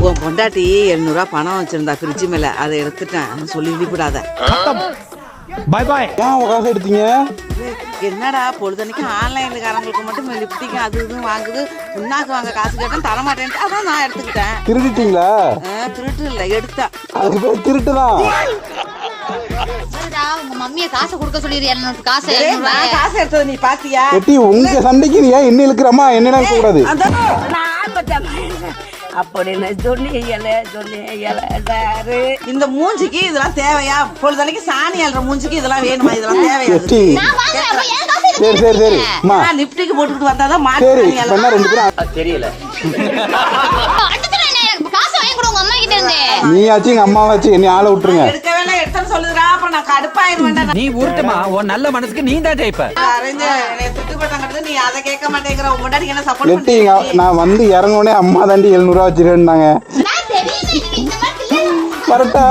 உன் பொண்டாட்டி 700 ரூபா பணம் வச்சிருந்தா ஃப்ரிட்ஜ் மேல அதை எடுத்துட்டேன் சொல்லி விடாத. பாய் பாய். ஏன் காசு எடுத்தீங்க? என்னடா பொழுதன்னைக்கு ஆன்லைன்காரங்களுக்கு மட்டும் லிப்டிக் அது இதுவும் வாங்குது, புண்ணாக்கு வாங்க காசு கேட்டேன் தரமாட்டேன்ட்டு அதான் நான் எடுத்துக்கிட்டேன். திருடிட்டீங்களா? திருட்டு இல்லை, எடுத்தேன். அதுக்கு பேர் திருட்டுதான். உங்க மம்மிய காசு கொடுக்க சொல்லிரு. 700 காசு காசு எடுத்தது நீ பாத்தியா? எட்டி உங்க சண்டைக்கு நீ ஏன் என்ன இழுக்கிறமா? என்ன கூடாது அப்படின்னு சொல்லி இந்த மூஞ்சிக்கு இதெல்லாம் தேவையா? பொழுதனைக்கு சாணி அல்ற மூஞ்சிக்கு இதெல்லாம் வேணுமா? இதெல்லாம் தேவையா? சரி சரி சரி லிப்டிக் போட்டுக்கிட்டு வந்தாதான் சரி மாட்டி ரெண்டு பேரும் தெரியல. நீயாச்சும் எங்க அம்மாவாச்சும் என்ன ஆளை விட்டுருங்க. எடுக்கவே இல்லை, எடுத்தேன்னு சொல்லுறா. அப்புறம் நான் கடுப்பாயிருவேன். நீ உருட்டுமா? உன் நல்ல மனசுக்கு நீ தான் ஜெயிப்ப. நீ அதை கேட்க மாட்டேங்கிற. உன் முன்னாடி என்ன சப்போர்ட் எட்டி நான் வந்து இறங்குனே அம்மா தாண்டி 700 ரூபா வச்சிருந்தாங்க. வரட்டா?